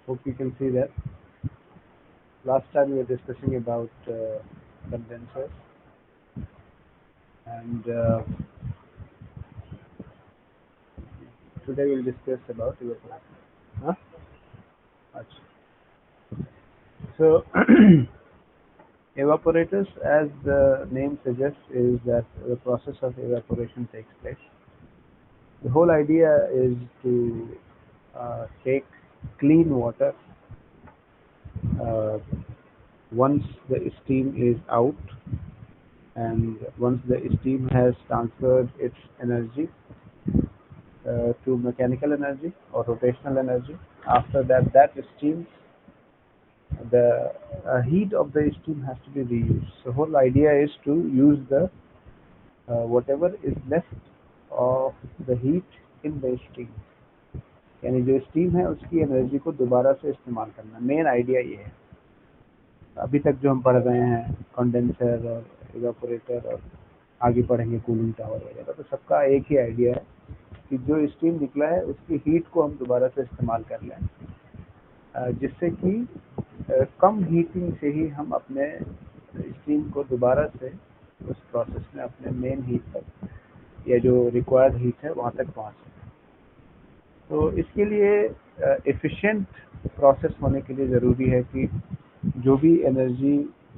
Hope you can see that. Last time we were discussing about condensers, and today we'll discuss about evaporation. Huh? Achha. So, evaporators, as the name suggests, is that the process of evaporation takes place. The whole idea is to take clean water uh, once the steam is out, and once the steam has transferred its energy to mechanical energy or rotational energy. After that, the heat of the steam has to be reused. So whole idea is to use the whatever is left of the heat in the steam, यानी जो steam है उसकी energy को दोबारा से इस्तेमाल करना, main idea ये है. अभी तक जो हम पढ़ रहे हैं कंडेंसर और इवेपोरेटर और आगे पढ़ेंगे कूलिंग टावर वगैरह, तो सबका एक ही आइडिया है कि जो स्टीम निकला है उसकी हीट को हम दोबारा से इस्तेमाल कर लें, जिससे कि कम हीटिंग से ही हम अपने स्टीम को दोबारा से उस प्रोसेस में अपने मेन हीट तक या जो रिक्वायर्ड हीट है वहाँ तक पहुँच सकें. तो इसके लिए एफिशिएंट प्रोसेस होने के लिए ज़रूरी है कि जो भी एनर्जी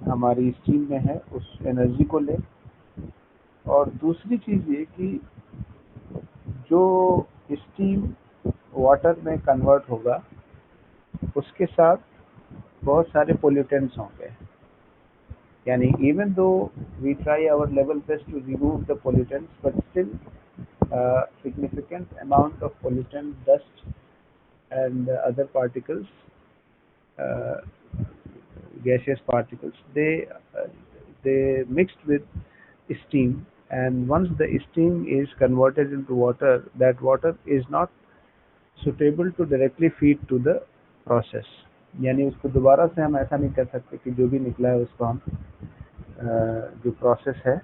हमारी स्टीम में है उस एनर्जी को लें, और दूसरी चीज़ ये कि जो स्टीम वाटर में कन्वर्ट होगा उसके साथ बहुत सारे पोल्यूटेंट्स होंगे, यानी even though we try our level best to remove the pollutants, but still significant amount of pollutant, dust and other particles, uh, gaseous particles, they mixed with steam, and once the steam is converted into water, that water is not suitable to directly feed to the process. यानी उसको दोबारा से हम ऐसा नहीं कर सकते कि जो भी निकला है उसको हम जो प्रोसेस है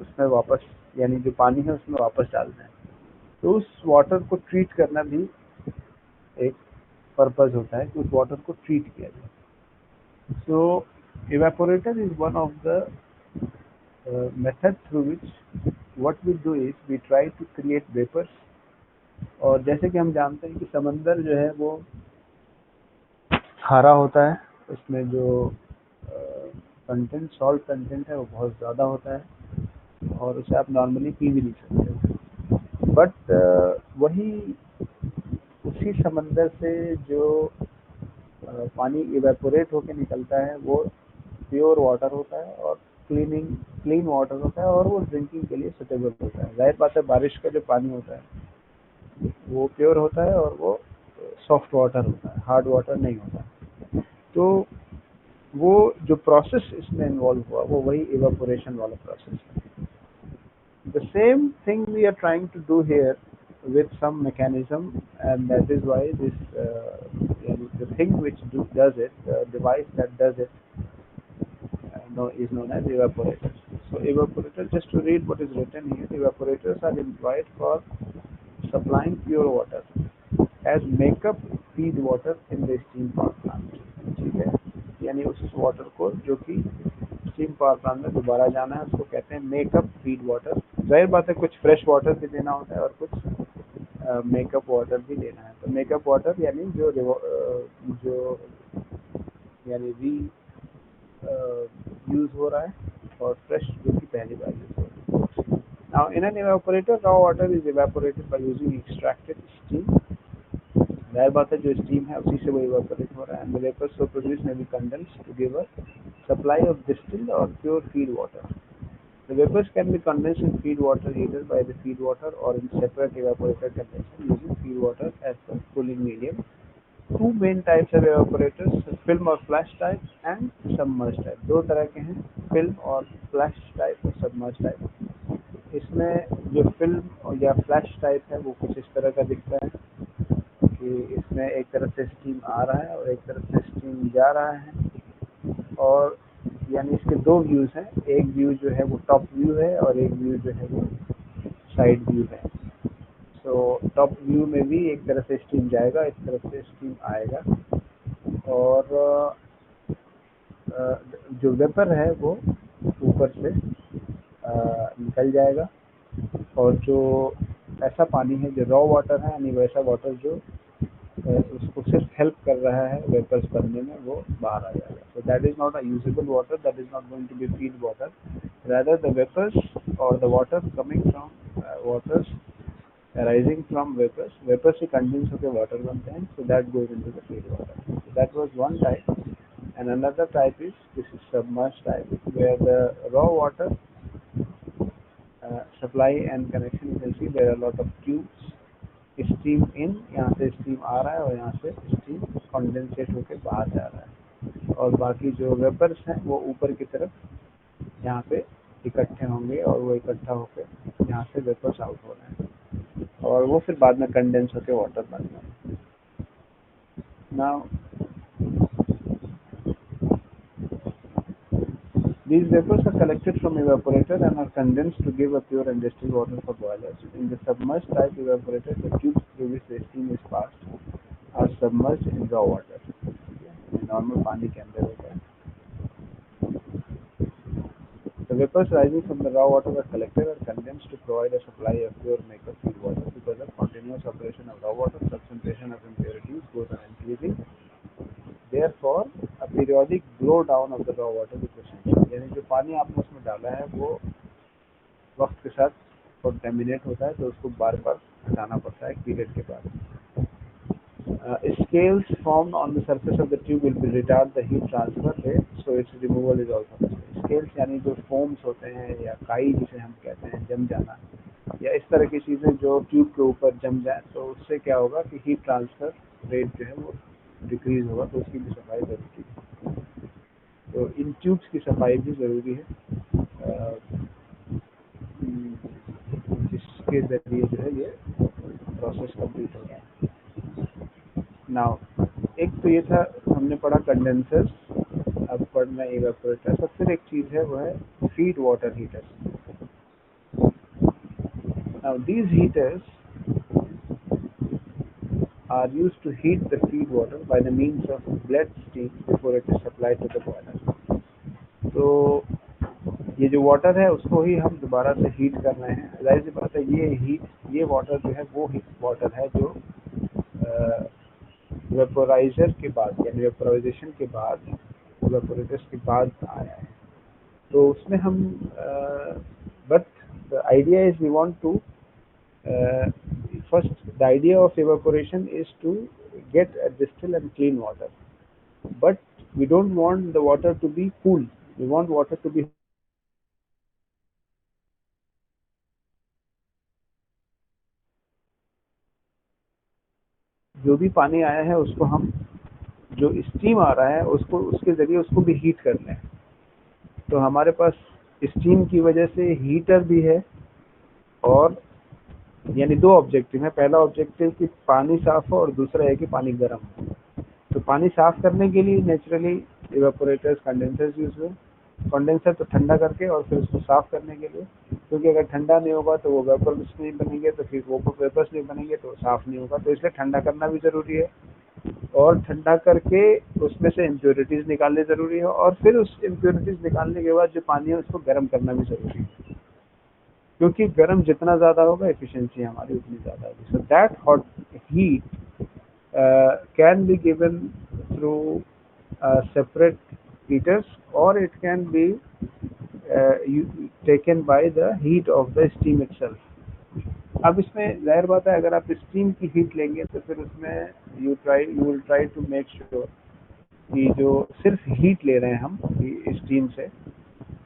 उसमें वापस, यानी जो पानी है उसमें वापस डाल दें. तो उस वाटर को ट्रीट करना भी एक पर्पस होता है कि उस वाटर को ट्रीट किया जाए. सो evaporator is one of the method through which what we do is we try to create vapors. और जैसे कि हम जानते हैं कि समंदर जो है वो खारा होता है, उसमें जो कंटेंट, सॉल्ट कंटेंट है वो बहुत ज़्यादा होता है और उसे आप नॉर्मली पी भी नहीं सकते. बट वही उसी समंदर से जो पानी इवेपोरेट होके निकलता है वो प्योर वाटर होता है और क्लीन वाटर होता है और वो ड्रिंकिंग के लिए सुटेबल होता है. जाहिर बात है बारिश का जो पानी होता है वो प्योर होता है और वो सॉफ्ट वाटर होता है, हार्ड वाटर नहीं होता. तो वो जो प्रोसेस इसमें इन्वॉल्व हुआ वो वही इवेपोरेशन वाला प्रोसेस है. The same thing we are trying to do here with some mechanism, and that is why this the thing which does it, the device that does it, is known as evaporator. So evaporator, just to read what is written here, evaporators are employed for supplying pure water as makeup feed water in the steam power plant. ठीक है, यानी उस water को जो कि steam power plant में दोबारा जाना है उसको कहते हैं मेकअप फीड वाटर. जाहिर बात है कुछ फ्रेश वाटर भी देना होता है और कुछ मेकअप वाटर भी देना है. तो मेकअप वाटर यानी जो यानी री यूज हो रहा है और फ्रेश जो कि पहली बार यूज हो रहा है. Now in an evaporator, raw water is evaporated by using extracted steam. जाहिर बात है जो स्टीम है उसी से वो इवेपोरेट हो रहा है. And the vapors so produced may be condensed to give a supply of distilled or pure feed water. The vapors can be condensed in feed water either by the feed water or in separate evaporator condenser using feed water as the cooling medium. Two main types of evaporators, film or flash type and submerged type. दो तरह के हैं, film और flash type और submerged type. इसमें जो film या flash type है वो कुछ इस तरह का दिखता है कि इसमें एक तरफ से स्टीम आ रहा है और एक तरफ से स्टीम जा रहा है, और यानी इसके दो व्यूज़ हैं. एक व्यू जो है वो टॉप व्यू है और एक व्यू जो है वो साइड व्यू है. सो तो टॉप व्यू में भी एक तरफ से स्टीम जाएगा, इस तरफ से स्टीम आएगा, और जो वेपर है वो ऊपर से निकल जाएगा, और जो ऐसा पानी है जो रॉ वाटर है, यानी वैसा वाटर जो उसको सिर्फ हेल्प कर रहा है वेपर्स बनने में, वो बाहर आ जाएगा. So that is not a usable water, that is not going to be feed water, rather the vapors or the water coming from waters arising from vapors से condense होकर water बनते हैं, so that goes into the feed water. So that was one type, and another type is this is submerged type, where the raw water supply and connection, you can see there are a lot of tubes, steam in, यहाँ से steam आ रहा है और यहाँ से steam condensate होकर बाहर जा रहा है, और बाकी जो वेपर्स हैं वो ऊपर की तरफ यहाँ पे इकट्ठे होंगे, और वो इकट्ठा होकर यहाँ से वेपर्स आउट हो रहे हैं, और वो फिर बाद में कंडेंस होकर वाटर बन रहे हैं. Now these vapors are collected from evaporator and are condensed to give a pure and distilled water for boilers. In the submerged type evaporator, the tubes through which the steam is passed are submerged in raw water. Normal पानी के अंदर होता है. The vapors rising from the raw water are collected and condensed to provide a supply of pure makeup feed water. Because of continuous operation of raw water, concentration of impurities goes on increasing. Therefore, a periodic blow down of the raw water is essential. यानी जो पानी आपने उसमें डाला है वो वक्त के साथ contaminate होता है, तो उसको बार बार हटाना पड़ता है एक पीरियड के बाद. Scales formed on the surface of the tube will be retard the heat transfer rate, so its removal is also necessary. Scales यानी जो foams होते हैं या काई जिसे हम कहते हैं, जम जाना, या इस तरह की चीज़ें जो ट्यूब के ऊपर जम जाए, तो उससे क्या होगा कि हीट ट्रांसफर रेट जो है वो डिक्रीज होगा, तो उसकी भी सफाई जरूरी है. तो इन ट्यूब्स की सफाई भी ज़रूरी है, जिसके ज़रिए जो है ये प्रोसेस कंप्लीट होगा. नाउ एक तो ये था, हमने पढ़ा कंडेंसर्स, अब पढ़ना इवेपोरेटर. तो फिर एक चीज़ है वो है feed water heaters. Now these heaters are used to heat the feed water by the means of bled steam before it is supplied to the boiler. तो ये जो वाटर है उसको ही हम दोबारा से हीट कर रहे हैं. जाहिर सी बात है ये वाटर जो है वो वाटर है जो वेपोराइजर के बाद, यानी वेपोराइजेशन के बाद, वेपोरेटर्स के बाद आया है. तो उसमें हम but the idea is we want to first, the idea of evaporation is to get a distilled and clean water, but we don't want the water to be cool, we want water to be जो भी पानी आया है उसको हम, जो steam आ रहा है उसको, उसके जरिए उसको भी हीट कर लें. तो हमारे पास स्टीम की वजह से हीटर भी है, और यानी दो ऑब्जेक्टिव है. पहला ऑब्जेक्टिव कि पानी साफ हो, और दूसरा है कि पानी गर्म हो. तो पानी साफ करने के लिए नेचुरली इवेपोरेटर्स, कंडेंसर्स यूज हुए. कंडेंसर तो ठंडा करके और फिर उसको साफ करने के लिए, क्योंकि अगर ठंडा नहीं होगा तो वो वेपर्स नहीं बनेंगे, तो फिर वो वेपर्स नहीं बनेंगे तो साफ नहीं होगा. तो इसलिए ठंडा करना भी ज़रूरी है, और ठंडा करके उसमें से इम्प्योरिटीज़ निकालने ज़रूरी है, और फिर उस इम्प्योरिटीज़ निकालने के बाद जो पानी है उसको गर्म करना भी ज़रूरी है, क्योंकि गर्म जितना ज़्यादा होगा एफिशिएंसी हमारी उतनी ज़्यादा होगी. So that hot heat can be given through separate heaters, or it can be taken by the heat of the steam itself. अब इसमें जाहिर बात है, अगर आप स्टीम की हीट लेंगे तो फिर उसमें you will try to make sure कि जो सिर्फ हीट ले रहे हैं हम स्टीम से,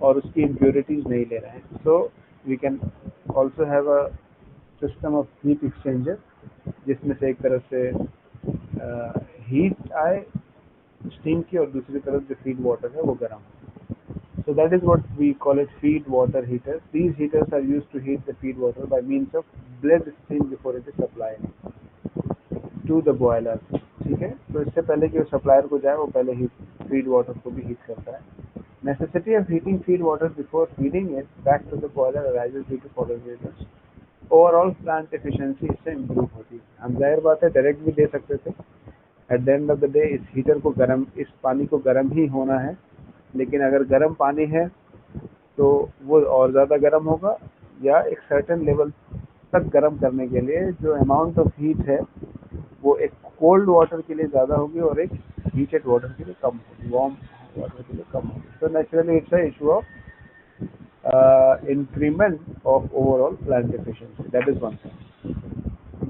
और उसकी इम्प्योरिटीज़ नहीं ले रहे हैं. So we can also have a system of heat exchanger, जिसमें से एक तरफ से हीट आए स्टीम की, और दूसरी तरफ जो फीड वाटर है वो गर्म हो. So that is what we call it feed water heaters. These heaters are used to heat the feed water by means of bled steam before it is supplied to the boiler. ठीक है. तो इससे पहले कि वो supplier को जाए, वो पहले फीड वाटर को भी हीट करता है. Necessity of heating feed water before feeding it back to the boiler arises due to following reasons. Overall plant efficiency इससे इम्प्रूव होती है। हम जाहिर बात है डायरेक्ट भी दे सकते थे, at the end of the day इस हीटर को गर्म, इस पानी को गर्म ही होना है, लेकिन अगर गर्म पानी है तो वो और ज़्यादा गर्म होगा, या एक सर्टेन लेवल तक गर्म करने के लिए जो अमाउंट ऑफ हीट है वो एक कोल्ड वाटर के लिए ज़्यादा होगी और एक हीटेड वाटर के लिए कम होगी, वार्म वाटर के लिए कम होगी। तो naturally it's a issue of increment of overall plant efficiency. That is one thing.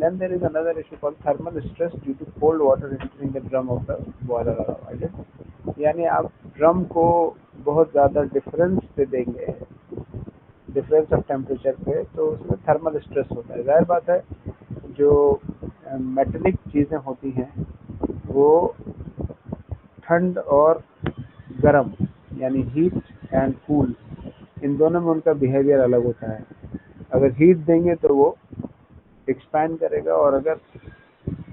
Then there is another issue called thermal stress due to cold water entering the drum of the boiler around. यानी आप drum को बहुत ज़्यादा difference पे देंगे, difference of temperature पे, तो उसमें थर्मल स्ट्रेस होता है। जाहिर बात है जो मेटेलिक चीज़ें होती हैं वो ठंड और गर्म यानी हीट एंड कूल, इन दोनों में उनका बिहेवियर अलग होता है। अगर हीट देंगे तो वो एक्सपैंड करेगा, और अगर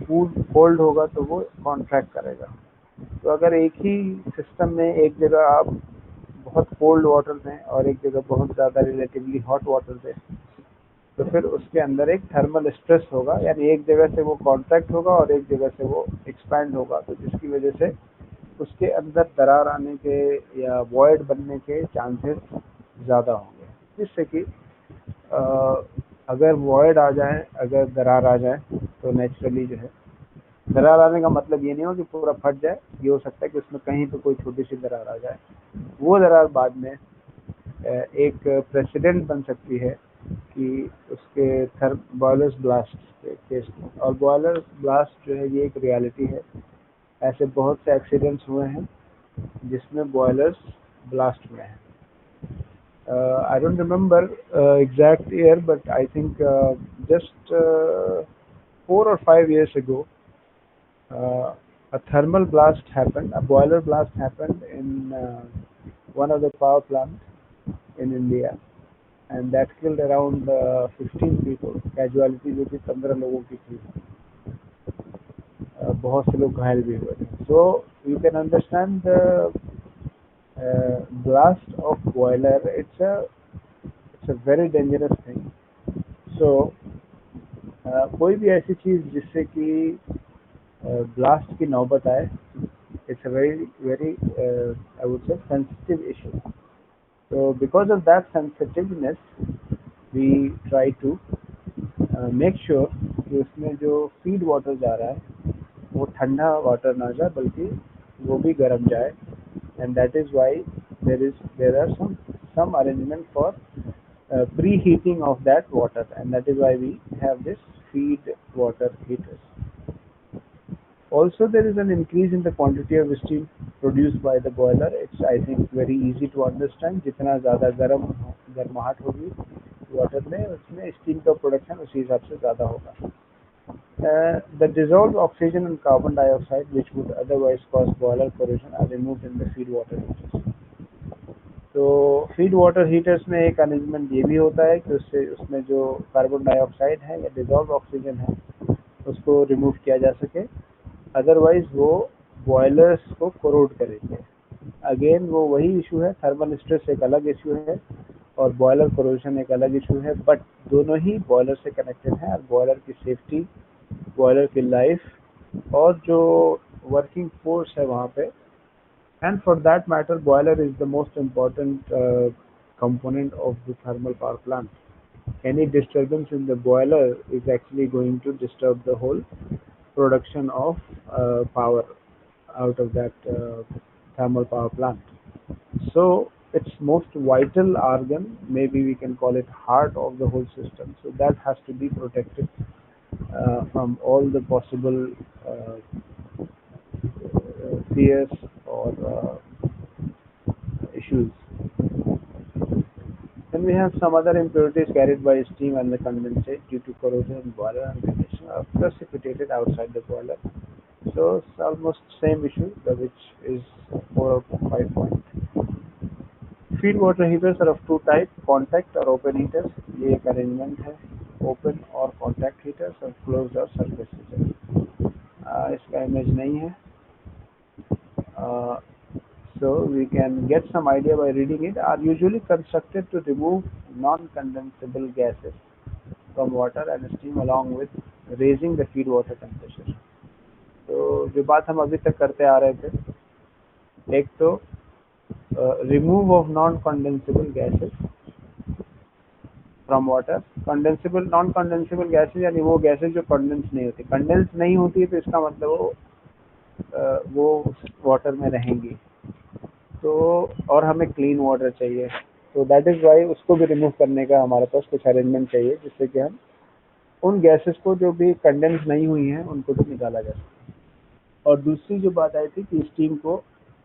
कूल कोल्ड होगा तो वो कॉन्ट्रैक्ट करेगा। तो अगर एक ही सिस्टम में एक जगह आप बहुत कोल्ड वाटर दें और एक जगह बहुत ज़्यादा रिलेटिवली हॉट वाटर दें, तो फिर उसके अंदर एक थर्मल स्ट्रेस होगा, यानी एक जगह से वो कॉन्ट्रैक्ट होगा और एक जगह से वो एक्सपैंड होगा, तो जिसकी वजह से उसके अंदर दरार आने के या वॉइड बनने के चांसेस ज़्यादा होंगे। जिससे कि अगर वॉइड आ जाए, अगर दरार आ जाए, तो नेचुरली जो है, दरार आने का मतलब ये नहीं हो कि पूरा फट जाए, ये हो सकता है कि उसमें कहीं पे कोई छोटी सी दरार आ जाए। वो दरार बाद में एक प्रेसिडेंट बन सकती है कि उसके बॉयलर्स ब्लास्ट के केस में। और बॉयलर ब्लास्ट जो है ये एक रियलिटी है, ऐसे बहुत से एक्सीडेंट्स हुए हैं जिसमें बॉयलर्स ब्लास्ट हुए हैं। I don't remember exact year, but I think just 4 or 5 years ago, a thermal blast happened, a boiler blast happened in one of the power plants in India, and that killed around 15 people. Casualty जो थी 15 लोगों की थी, बहुत से लोग घायल भी हुए थे। So you can understand the blast of boiler. It's a very dangerous thing. So कोई भी ऐसी चीज़ जिससे कि ब्लास्ट की नौबत आए, it's a very I would say sensitive issue. So because of that sensitiveness, we try to make sure कि उसमें जो फीड वाटर जा रहा है वो ठंडा वाटर ना जाए, बल्कि वो भी गर्म जाए, and that is why there are some arrangement for preheating of that water, and that is why we have this feed water heaters. Also, there is an increase in the quantity of steam produced by the boiler. It's, I think, very easy to understand. जितना ज़्यादा गर्माहट होगी water में, उसमें steam का production उसी हिसाब से ज़्यादा होगा। The dissolved oxygen and carbon dioxide, which would otherwise cause boiler corrosion, are removed in the feed water heaters. तो फीड वाटर हीटर्स में एक अरेंजमेंट ये भी होता है कि उसमें जो कार्बन डाइऑक्साइड है या डिजॉल्व ऑक्सीजन है उसको रिमूव किया जा सके, अदरवाइज वो बॉयलर्स को कोरोड करेंगे। अगेन वो वही इशू है, थर्मल स्ट्रेस एक अलग इशू है और बॉयलर कोरोजन एक अलग इशू है, बट दोनों ही बॉयलर से कनेक्टेड हैं, और बॉयलर की सेफ्टी, बॉयलर की लाइफ और जो वर्किंग फोर्स है वहाँ पे, and for that matter boiler is the most important component of the thermal power plant. Any disturbance in the boiler is actually going to disturb the whole production of power out of that thermal power plant. So its most vital organ, maybe we can call it heart of the whole system, so that has to be protected from all the possible fears or issues. Then we have some other impurities carried by steam and the condensate due to corrosion in boiler and condition are precipitated outside the boiler. So it's almost same issue, which is 4 out of 5 point. Feed water heaters are of two types, contact और open heaters. ये एक arrangement है, open और contact heaters और closed और surface heaters. इसका image नहीं है. So we can get some idea by reading it. Are usually constructed to remove non-condensable gases. from water and steam along with raising the feed water temperature. तो जो बात हम अभी तक करते आ रहे थे, एक तो remove of non condensable gases from water. Condensable non condensable gases यानी वो गैसेस जो कंडेंस नहीं होती. कंडेंस नहीं होती है तो इसका मतलब वो वाटर में रहेंगी. तो और हमें क्लीन वाटर चाहिए, तो दैट इज वाई उसको भी रिमूव करने का हमारे पास कुछ अरेंजमेंट चाहिए जिससे कि हम उन गैसेस को जो भी कंडेंस नहीं हुई हैं उनको भी निकाला जा सके. और दूसरी जो बात आई थी कि स्टीम को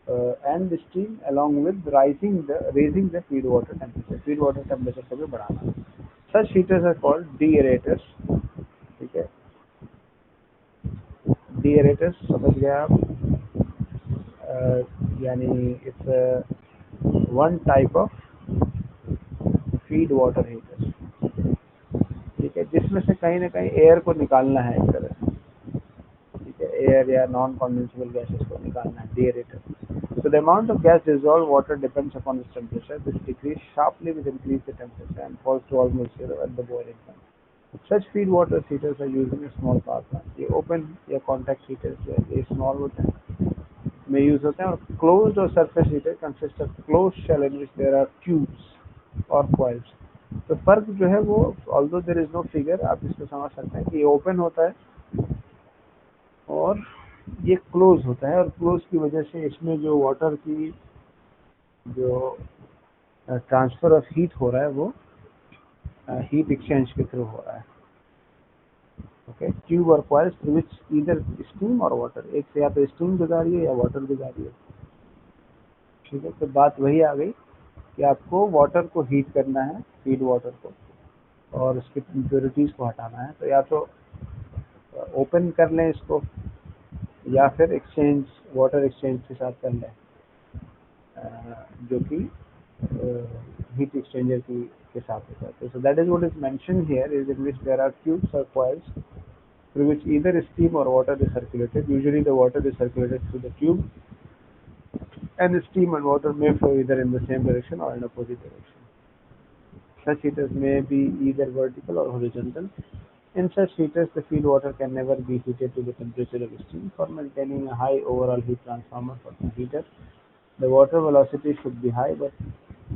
and steam along with raising the feed water temperature को भी बढ़ाना. सच हीटर्स आर कॉल्ड डीएरेटर्स. ठीक है, डीएरेटर्स समझ गए आप. यानी it's one type of feed water heater. ठीक है, जिसमें से कहीं ना कहीं एयर को निकालना है एक तरह से. ठीक है, एयर या नॉन कंडेंसेबल गैसेस को निकालना है. डीएरेटर. So the amount of gas dissolved water depends upon its temperature, which decreases sharply with increase the temperature and falls to almost zero at the boiling point. Such feed water heaters are used in a small power plant. ये open या contact heaters जो है ये small होते हैं, में use होते हैं. और closed और surface heater consist of closed shell in which there are tubes or coils. तो फर्क जो है वो, although there is no figure, आप इसको समझ सकते हैं कि ये open होता है और ये क्लोज होता है. और क्लोज की वजह से इसमें जो वाटर की जो ट्रांसफर ऑफ हीट हो रहा है वो हीट एक्सचेंज के थ्रू हो रहा है. ओके, ट्यूब और coils through which either steam और वाटर, एक से या तो स्टीम गुजारी है या वाटर गुजारी है. ठीक है, तो बात वही आ गई कि आपको वाटर को हीट करना है, फीड वाटर को, और उसकी इम्प्योरिटीज को हटाना है. तो या तो ओपन कर लें इसको या फिर एक्सचेंज, वाटर एक्सचेंज के साथ कर लें, जो कि हीट एक्सचेंजर की के साथ होता है. So that is what is mentioned here, is in which there are tubes or coils through which either steam or water is circulated. Usually the water is circulated through the tube, and the steam and water may flow either in the same direction or in opposite direction. Such heaters may be either vertical or horizontal. In such heaters, the feed water can never be heated to the temperature of steam. For maintaining a high overall heat transfer for the heater, the water velocity should be high, but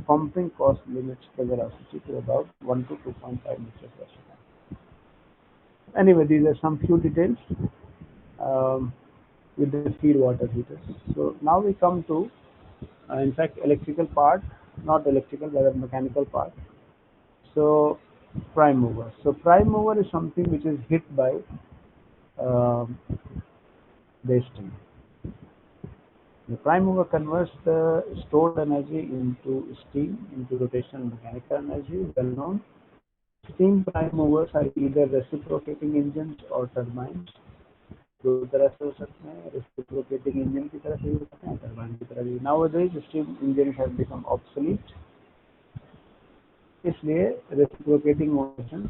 pumping cost limits the velocity to about 1 to 2.5 meters per second. Anyway, these are some few details with the feed water heaters. So now we come to, in fact, electrical part, not electrical, but mechanical part. So prime mover. So prime mover is something which is hit by the steam. The prime mover converts the stored energy into steam, into rotational mechanical energy, well known. Steam prime movers are either reciprocating engines or turbines. दो तरह से हो सकते हैं, reciprocating engine की तरह से भी हो सकते हैं, turbine की तरह भी. Nowadays steam engines have become obsolete. इसलिए reciprocating motion,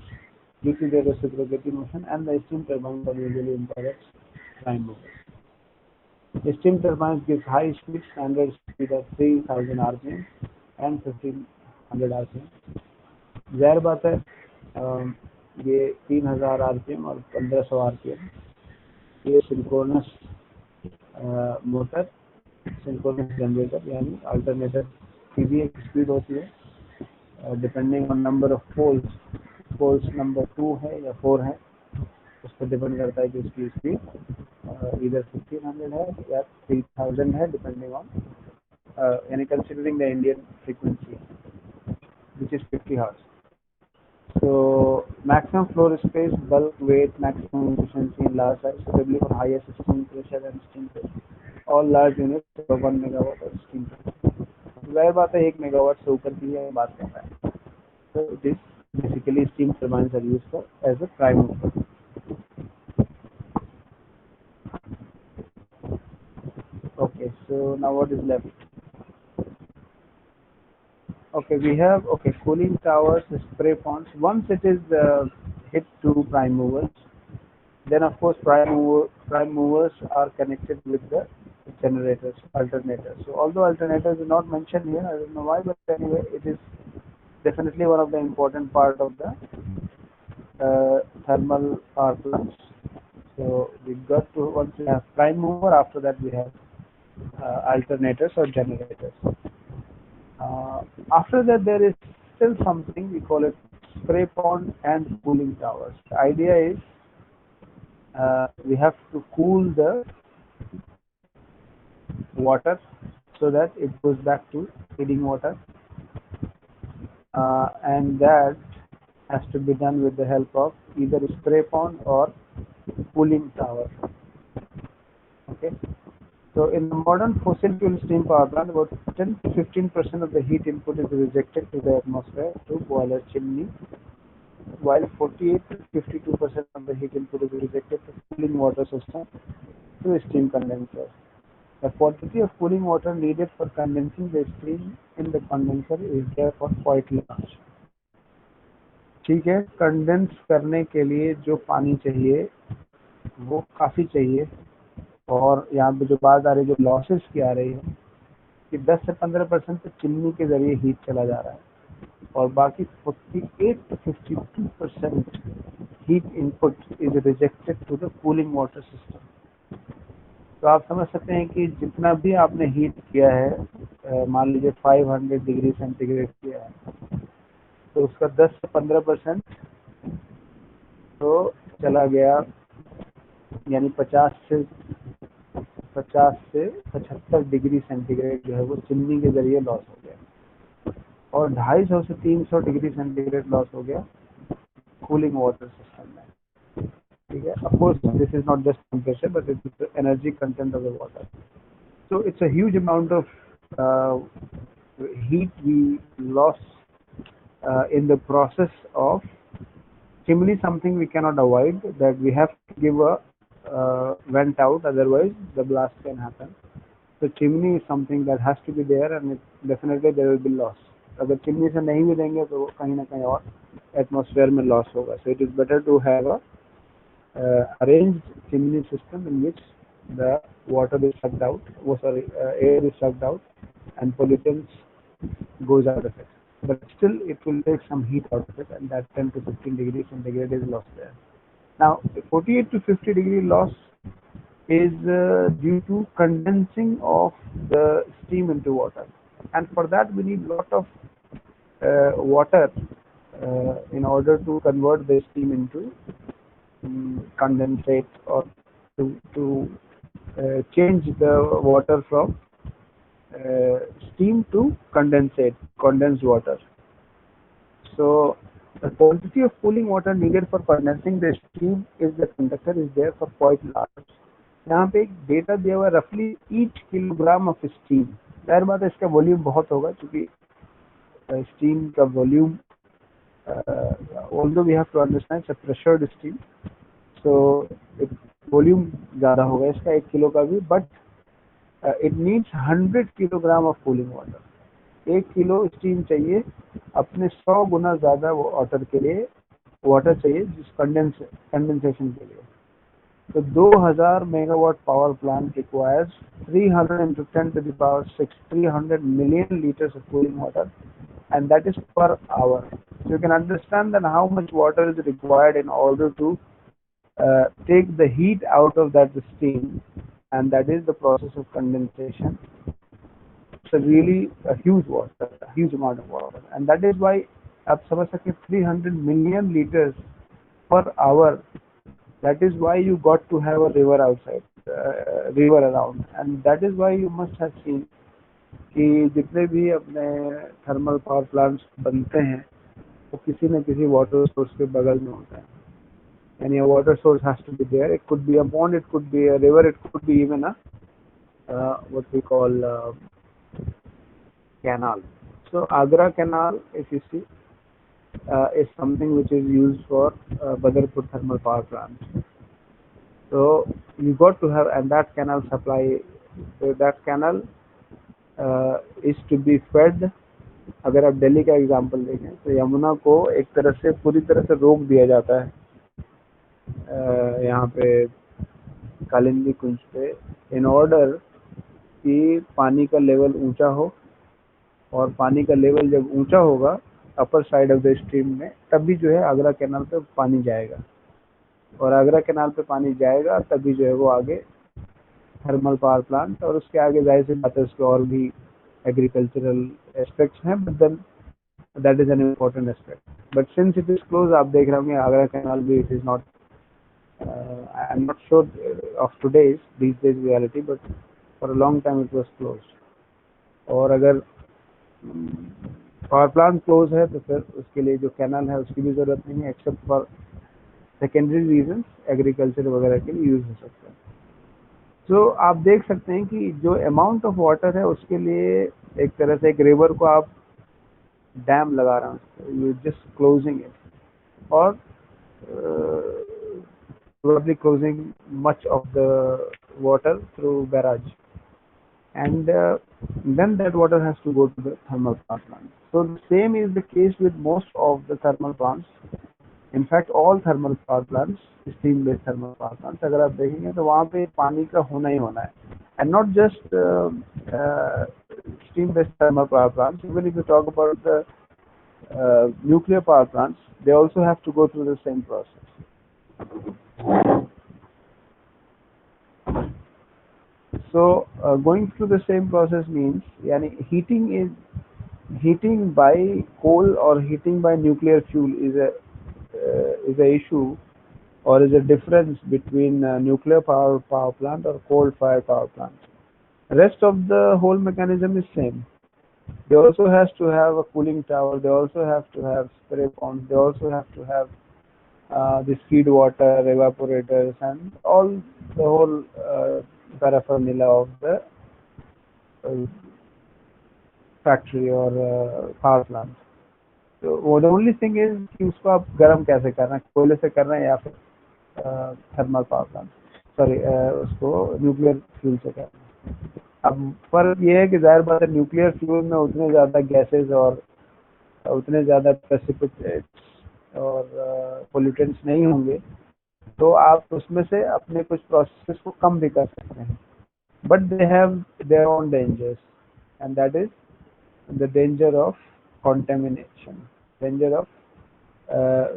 due to the reciprocating motion, and the steam turbines are usually employed as prime movers. The steam turbines give high speed, standard speed of 3000 rpm and 1500 rpm. ज़ाहिर बात है ये 3000 rpm और 1500 rpm ये synchronous motor, synchronous generator यानी alternator की भी एक स्पीड होती है. Depending on number of poles number 2 है या 4 है, उस पर डिपेंड करता है कि उसकी स्पीड इधर 1500 है या 3000 है, डिपेंडिंग ऑन यानी considering the Indian frequency which is 50 Hz. So maximum floor space, bulk weight, maximum efficiency in large size, suitably for highest steam pressure and steam pressure. All large units of 1 megawatt of steam pressure. वह बात है 1 megawatt से ऊपर की है बात कर रहा है. So it is basically steam turbines are used for as a prime mover. Okay, so now what is left? Okay, we have cooling towers, spray ponds. Once it is hit to prime movers, then of course prime movers are connected with the generators, alternators. So although alternators are not mentioned here, I don't know why, but anyway, it is definitely one of the important part of the thermal power plants. So we got to, once we have prime mover, after that we have alternators or generators. After that, there is still something we call it spray pond and cooling towers. The idea is we have to cool the water so that it goes back to heating water, and that has to be done with the help of either a spray pond or cooling tower. Okay. So in the modern fossil fuel steam power plant, about 10 to 15% of the heat input is rejected to the atmosphere through boiler chimney, while 48 to 52% of the heat input is rejected to cooling water system through a steam condenser. The quantity of cooling water needed for condensing the steam in the condenser is therefore quite large. ठीक है, condense करने के लिए जो पानी चाहिए वो काफ़ी चाहिए, और यहाँ पे जो बात आ रही है, जो लॉसेस की आ रही है कि 10 से 15% तो चिमनी के जरिए हीट चला जा रहा है, और बाकी 48 to 52% heat input is rejected to the cooling water system. तो आप समझ सकते हैं कि जितना भी आपने हीट किया है, मान लीजिए 500 डिग्री सेंटीग्रेड किया है, तो उसका 10 से 15% तो चला गया, यानी 50 से 75 डिग्री सेंटीग्रेड जो है वो चिमनी के जरिए लॉस हो गया, और 250 से 300 डिग्री सेंटीग्रेड लॉस हो गया कूलिंग वाटर सिस्टम में. ठीक है, of course this is not just temperature but it is the energy content of the water. So it's a huge amount of heat we lost in the process of chimney. Something we cannot avoid, that we have to give a vent out, otherwise the blast can happen. So chimney is something that has to be there, and definitely there will be loss. अगर chimney से नहीं भी देंगे तो कहीं ना कहीं और एटमॉस्फेयर में लॉस होगा. So it is better to have a arranged chimney system in which the water is sucked out, air is sucked out, and pollutants goes out of it. But still, it will take some heat out of it, and that 10 to 15 degrees centigrade is lost there. Now, 48 to 50 degree loss is due to condensing of the steam into water, and for that we need lot of water in order to convert the steam into condensate, or to change the water from steam to condensed water. So the quantity of cooling water needed for condensing the steam is the conductor is there for quite large. यहाँ पे एक data दिया हुआ है, रफली each kilogram of steam. जाहिर बात है इसका वॉल्यूम बहुत होगा, क्योंकि स्टीम का volume, although we have to understand it's a pressured steam, so volume ज़्यादा होगा इसका 1 किलो का भी, but it needs 100 kilogram of cooling water. 1 kilo steam चाहिए, अपने 100 गुना ज़्यादा वाटर के लिए वाटर चाहिए, जिस कंडेंसेशन के लिए. तो 2000 megawatt power plant requires 300 into 10 to the power 6, 300 million liters of cooling water, and that is per hour. So you can understand that how much water is required in order to take the heat out of that steam, and that is the process of condensation. It's a really a huge amount of water, and that is why आप समझ सकते 300 million liters per hour. That is why you got to have a river outside, river around, and that is why you must have seen कि जितने भी अपने thermal power plants बनते हैं वो किसी न किसी वाटर सोर्स के बगल में होता है. यानी a water source has to be there. It could be a pond, it could be a river, it could be even a what we call canal. So Agra Canal, if you see, is something which is used for Badarpur thermal power plant. So you got to have, and that canal supply, so that canal is to be fed. अगर आप दिल्ली का example देखें तो यमुना को एक तरह से पूरी तरह से रोक दिया जाता है यहाँ पे कालिंदी कुंज पे, इन ऑर्डर कि पानी का लेवल ऊंचा हो, और पानी का लेवल जब ऊंचा होगा upper side of the stream में, तभी जो है आगरा कैनाल पे पानी जाएगा, और आगरा कैनाल पे पानी जाएगा तभी जो है वो आगे थर्मल पावर प्लांट, और उसके आगे जाहिर सी बात है उसके और भी एग्रीकल्चरल एस्पेक्ट्स हैं, but then that is an important aspect. But since it is close, आप देख रहे होंगे आगरा कैनाल भी it is not, I am not sure of today's these days reality, but for a long time it was closed. और अगर power plant close है तो फिर उसके लिए जो कैनाल है उसकी भी जरूरत नहीं है, except for secondary reason, agriculture वगैरह के लिए यूज हो सकता है। तो आप देख सकते हैं कि जो अमाउंट ऑफ वाटर है उसके लिए एक तरह से एक रिवर को आप डैम लगा रहे हैं, यू जस्ट क्लोजिंग इट, और probably closing much of the water through barrage, and then that water has to go to the thermal power plant. So the same is the case with most of the thermal plants. In fact, all thermal power plants, steam based thermal power plants, अगर आप देखेंगे तो वहाँ पे पानी का होना ही होना है, and not just steam based thermal power plants. Even if you talk about the nuclear power plants, they also have to go through the same process. So going through the same process means, yani heating by coal or heating by nuclear fuel is a issue, or is a difference between nuclear power plant or coal fired power plant. Rest of the whole mechanism is same. They also has to have a cooling tower. They also have to have spray ponds. They also have to have this feed water, evaporators, and all the whole paraphernalia of the uh, factory or power plant. तो the only thing is कि उसको आप गर्म कैसे करना है, कोयले से करना है या फिर थर्मल पावर प्लांट, सॉरी उसको न्यूक्लियर फ्यूल से करना है। अब फर्क ये है कि जाहिर बात है न्यूक्लियर फ्यूल में उतने ज़्यादा गैसेज और उतने ज़्यादा प्रेसिपिटेट्स और पोल्यूटेंट्स नहीं होंगे, तो आप उसमें से अपने कुछ प्रोसेसेस को कम भी कर सकते हैं, but they have their own dangers, and that is the danger of contamination, danger of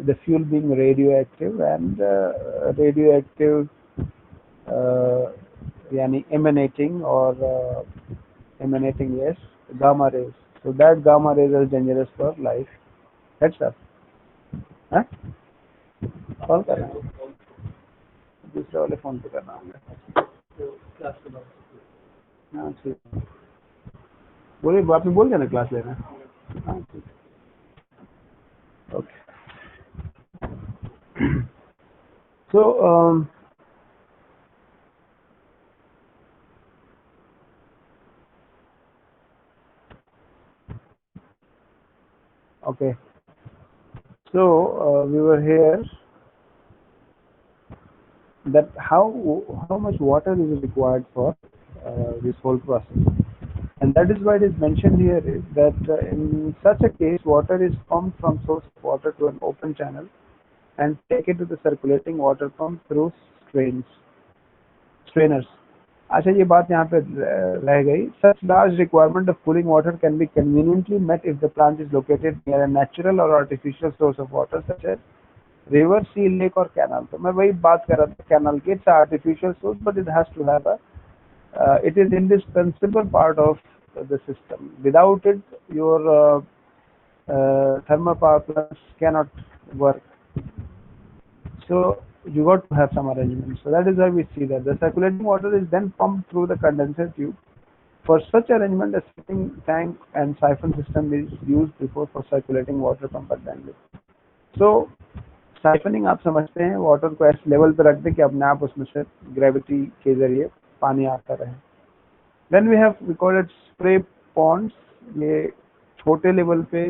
the fuel being radioactive, and radioactive yani emanating or emanating, yes, gamma rays. So that gamma rays are dangerous for life. That's up. हाँ call करना है, दूसरे वाले phone पे करना है। हाँ ठीक, बोले आपने बोल दिया ना क्लास लेना। हाँ ठीक, okay. So okay, so we were here that how much water is required for this whole process, and that is why it is mentioned here is that in such a case water is pumped from source of water to an open channel and taken to the circulating water pump through strainers. अच्छा ये बात यहाँ पे रह गई। Such large requirement of cooling water can be conveniently met if the plant is located near a natural or artificial source of water such as river, sea, lake or canal। तो मैं वही बात कर रहा था कैनाल की, it's artificial source but it has to have a it is indispensable part of the system. Without it your thermal power plants cannot work. So you got to have some arrangement. So that is why we see that the circulating water is then pumped through the condenser tube. For such arrangement, a setting tank and siphon system is used before for circulating water pump at bandwidth. So siphoning आप समझते हैं, water को ऐसे level पे रख दें कि अपने आप उसमें से ग्रेविटी के जरिए पानी आता रहे। Then we have recorded spray ponds. ये छोटे लेवल पे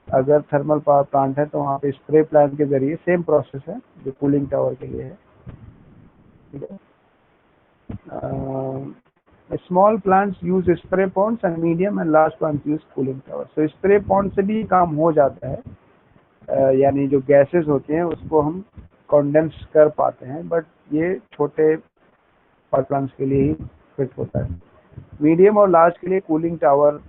अगर थर्मल पावर प्लांट है तो वहाँ पे स्प्रे प्लांट के जरिए सेम प्रोसेस है जो कूलिंग टावर के लिए है, ठीक है। Small plants use spray Pond's and medium and large plants use cooling tower. तो स्प्रे पॉन्ड से भी काम हो जाता है, यानी जो गैसेस होते हैं उसको हम कंडेंस कर पाते हैं, बट ये छोटे पावर प्लांट्स के लिए ही फिट होता है। मीडियम और लार्ज के लिए कूलिंग टावर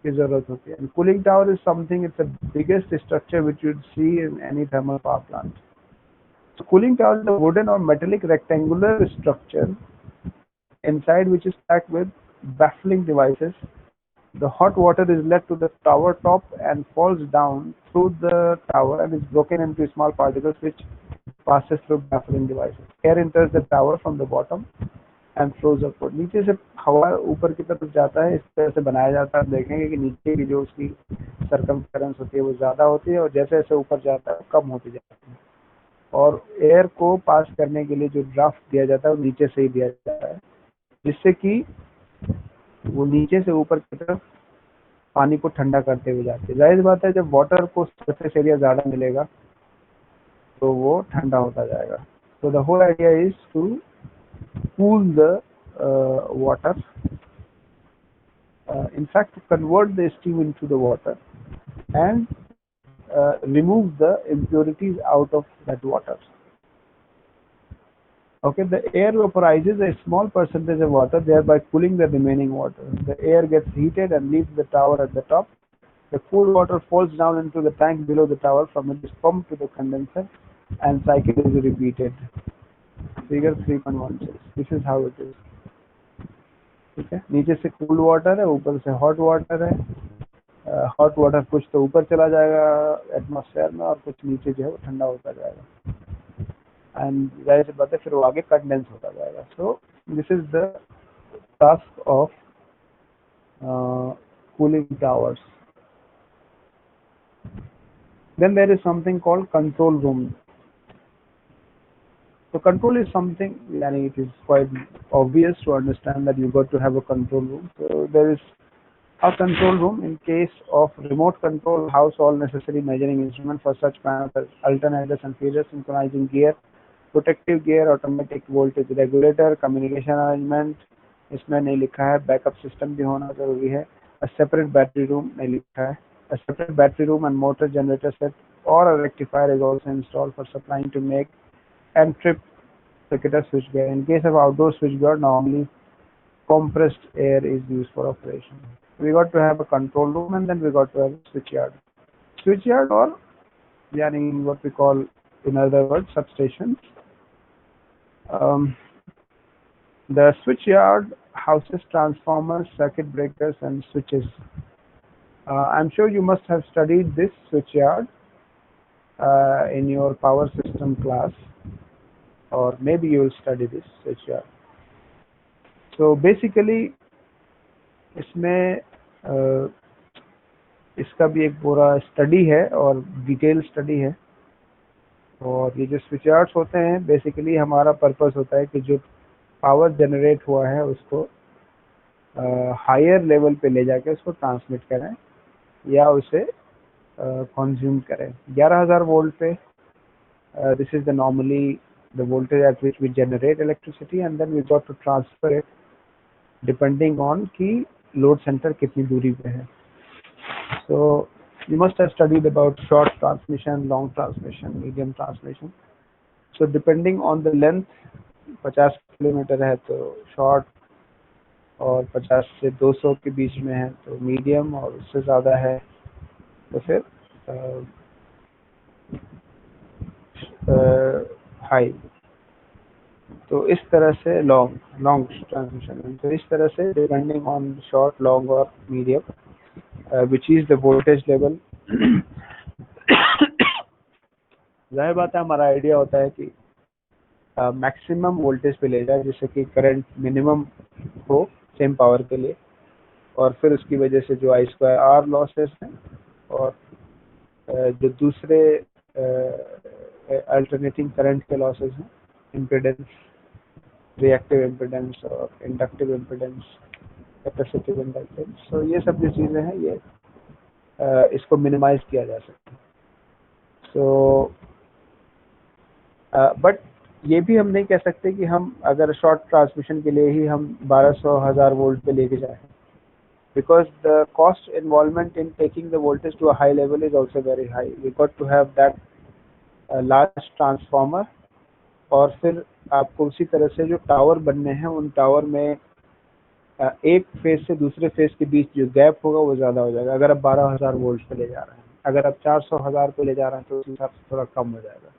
की जरूरत होती है. Cooling tower is something, it's the biggest structure which you'd see in any thermal power plant. So cooling tower is a wooden or metallic rectangular structure inside which is packed with baffling devices. The hot water is led to the tower top and falls down through the tower and is broken into small particles which passes through baffling devices. Air enters the tower from the bottom and flows upward. नीचे से हवा ऊपर की तरफ जाता है, इस तरह से बनाया जाता है. आप देखेंगे कि नीचे की जो उसकी सर्कमफेरेंस होती है वो ज़्यादा होती है और जैसे जैसे ऊपर जाता है कम होती जाती है. और एयर को पास करने के लिए जो ड्राफ्ट दिया जाता है वो नीचे से ही दिया जाता है, जिससे कि वो नीचे से ऊपर की तरफ पानी को ठंडा करते हुए जाते हैं. जाहिर बात है जब वाटर को सरफेस एरिया ज़्यादा मिलेगा तो वो ठंडा होता जाएगा. तो the whole idea is to cool the water, in fact to convert the steam into the water and remove the impurities out of that water. Okay, the air vaporizes a small percentage of water, thereby cooling the remaining water. The air gets heated and leaves the tower at the top. The cool water falls down into the tank below the tower, from it is pumped to the condenser and cycle is repeated. Figure 3.16. This is how it is. ठीक है, नीचे से cool water है, ऊपर से hot water है. Hot water कुछ तो ऊपर चला जाएगा एटमॉस्फेयर में और कुछ नीचे जो है वो ठंडा होता जाएगा. एंड जाहिर सी बात है फिर वो आगे कंडेंस होता जाएगा. So this is the task of cooling towers. Then there is something called control room. So control is something, yani it is quite obvious to understand that you got to have a control room. So there is a control room. In case of remote control, house all necessary measuring instruments for such parameters: alternators and feeders, synchronizing gear, protective gear, automatic voltage regulator, communication arrangement. इसमें नहीं लिखा है. Backup system भी होना जरूरी है. A separate battery room नहीं लिखा है. A separate battery room and motor generator set or a rectifier is also installed for supplying to make and trip circuit switchgear. In case of outdoor switchgear, normally compressed air is used for operation. We got to have a control room and then we got to have a switchyard. Switchyard or yani what we call in other words substations. The switchyard houses transformers, circuit breakers and switches. I'm sure you must have studied this switchyard in your power system class, or maybe you will study this switchyard. So basically इसमें इसका भी एक पूरा study है और detail study है. और ये जो स्विचयार्ड्स होते हैं बेसिकली हमारा पर्पस होता है कि जो पावर जनरेट हुआ है उसको हायर लेवल पे ले जाके उसको ट्रांसमिट करें या उसे कंज्यूम करें. 11,000 वोल्ट पे this is the normally the voltage at which we generate electricity and then we got to transfer it depending on कि लोड सेंटर कितनी दूरी पे है. So you must have studied about short transmission, long transmission, medium transmission. So depending on the length, 50 kilometre है तो short और 50 से 200 के बीच में है तो मीडियम और उससे ज़्यादा है तो फिर हाई. तो इस तरह से लॉन्ग ट्रांसमिशन. तो इस तरह से डिपेंडिंग ऑन शॉर्ट, लॉन्ग और medium which is the voltage level. जाहिर बात है हमारा आइडिया होता है कि मैक्सिमम वोल्टेज पे ले जाए जिससे कि करंट मिनिमम हो सेम पावर के लिए, और फिर उसकी वजह से जो I2R लॉसेस हैं और जो दूसरे अल्टरनेटिंग करंट के लॉसेस हैं, इम्पिडेंस, रिएक्टिव इम्पिडेंस और इंडक्टिव इम्पिडेंस, कैपेसिटिव इंडक्टेंस. तो ये सब जो चीज़ें हैं ये इसको मिनिमाइज किया जा सकता है. सो बट ये भी हम नहीं कह सकते कि हम अगर शॉर्ट ट्रांसमिशन के लिए ही हम 1200-1000 वोल्ट पे लेके जाएं, because the cost involvement in taking the voltage to a high level is also very high. We got to have that large transformer और फिर आपको उसी तरह से जो टावर बनने हैं उन टावर में एक फेज से दूसरे फेज के बीच जो गैप होगा वो ज़्यादा हो जाएगा। अगर आप 12,000 वोल्ट पे ले जा रहे हैं, अगर आप 400,000 पे ले जा रहे हैं तो उस हिसाब से थोड़ा कम हो जाएगा।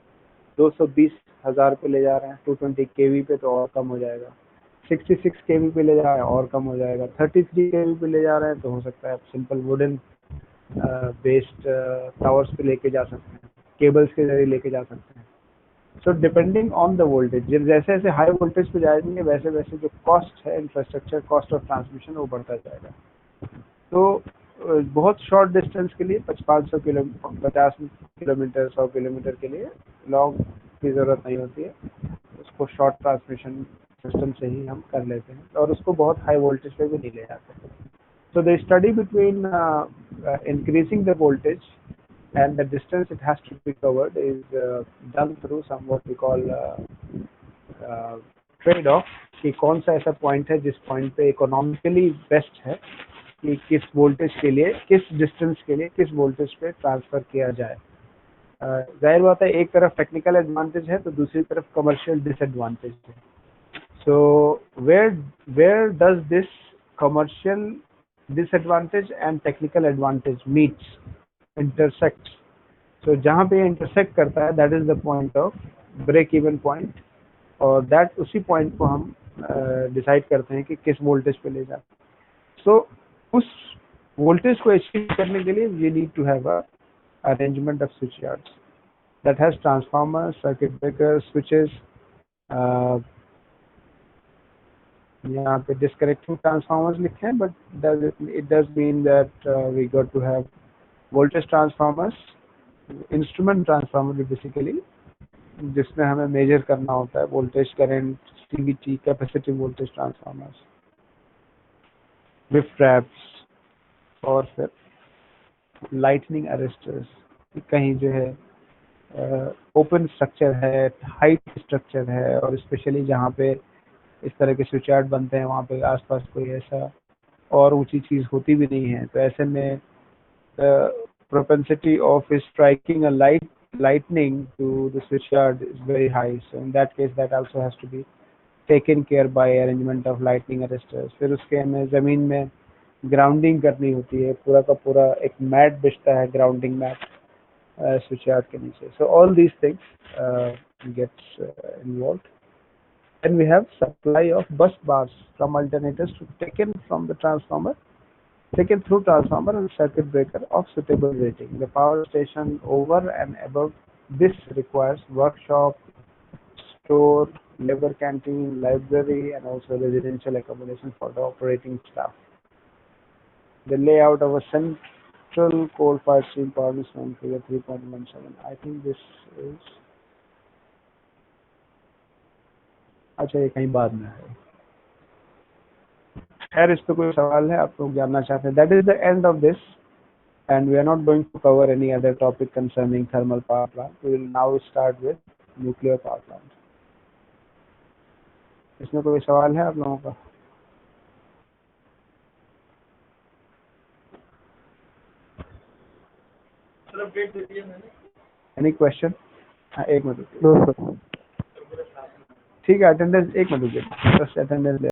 220,000 पे ले जा रहे हैं 220 केवी पे तो और कम हो जाएगा। 66 केवी पे ले जा रहे हैं और कम हो जाएगा। 33 केवी पे ले जा रहे हैं तो हो सकता है आप सिंपल वुडन बेस्ड टावर्स पे लेके जा सकते हैं, केबल्स के जरिए लेके जा सकते हैं। So depending on the voltage, जब जैसे जैसे हाई वोल्टेज पे जाएंगे वैसे वैसे जो कॉस्ट है, इंफ्रास्ट्रक्चर कॉस्ट ऑफ ट्रांसमिशन, वो बढ़ता जाएगा। तो बहुत शॉर्ट डिस्टेंस के लिए 500 किलो 50 किलोमीटर 100 किलोमीटर के लिए लॉन्ग की ज़रूरत नहीं होती है, उसको शॉर्ट ट्रांसमिशन सिस्टम से ही हम कर लेते हैं और उसको बहुत हाई वोल्टेज पे भी नहीं ले जाते। So the study between increasing the voltage and the distance it has to be covered is done through some what we call trade off, कि कौन सा ऐसा पॉइंट है जिस पॉइंट पे इकोनॉमिकली बेस्ट है कि किस वोल्टेज के लिए, किस डिस्टेंस के लिए किस वोल्टेज पे ट्रांसफर किया जाए। जाहिर बात है एक तरफ टेक्निकल एडवांटेज है तो दूसरी तरफ कमर्शियल डिसएडवांटेज है। So where does this commercial disadvantage and technical advantage meets, intersects? So जहाँ पे intersect करता है that is the point of break even point, और that उसी point को हम decide करते हैं कि किस voltage पे ले जाते हैं। So उस voltage को achieve करने के लिए we need to have a arrangement of switch yards that has transformers, circuit breakers, switches, यहाँ पे disconnecting transformers लिखे हैं, but it does mean that we got to have voltage transformers, instrument transformer basically, जिसमें हमें major करना होता है voltage, current, CVT, capacitive voltage transformers, whip traps, और फिर लाइटनिंग अरेस्टर्स। कहीं जो है ओपन स्ट्रक्चर है, हाइट स्ट्रक्चर है, और स्पेशली जहाँ पे इस तरह के स्विच यार्ड बनते हैं वहाँ पे आसपास कोई ऐसा और ऊंची चीज होती भी नहीं है, तो ऐसे में propensity of striking a lightning to the switch yard is very high. So in that case that also has to be taken care by arrangement of lightning arresters. फिर उसके हमें जमीन में ग्राउंडिंग करनी होती है, पूरा का पूरा एक मैट बिछता है, ग्राउंडिंग मैट switch yard के नीचे. So all these things gets involved. Then we have supply of bus bars from alternators taken from the transformer, taken through transformer and circuit breaker of suitable rating. The power station over and above this requires workshop, store, labor canteen, library, and also residential accommodation for the operating staff. The layout of a central coal-fired steam power is shown figure 3.17. I think this is, अच्छा ये कहीं बाद में है। खैर इस पे कोई सवाल है आप लोग जानना चाहते हैं? That is the end of this, and we are not going to cover any other topic concerning thermal power plant. We will now start with nuclear power plant. इसमें कोई सवाल है आप लोगों का? Any question? हाँ एक मिनट, ठीक है, अटेंडेंस एक मिनट, बस अटेंडेंस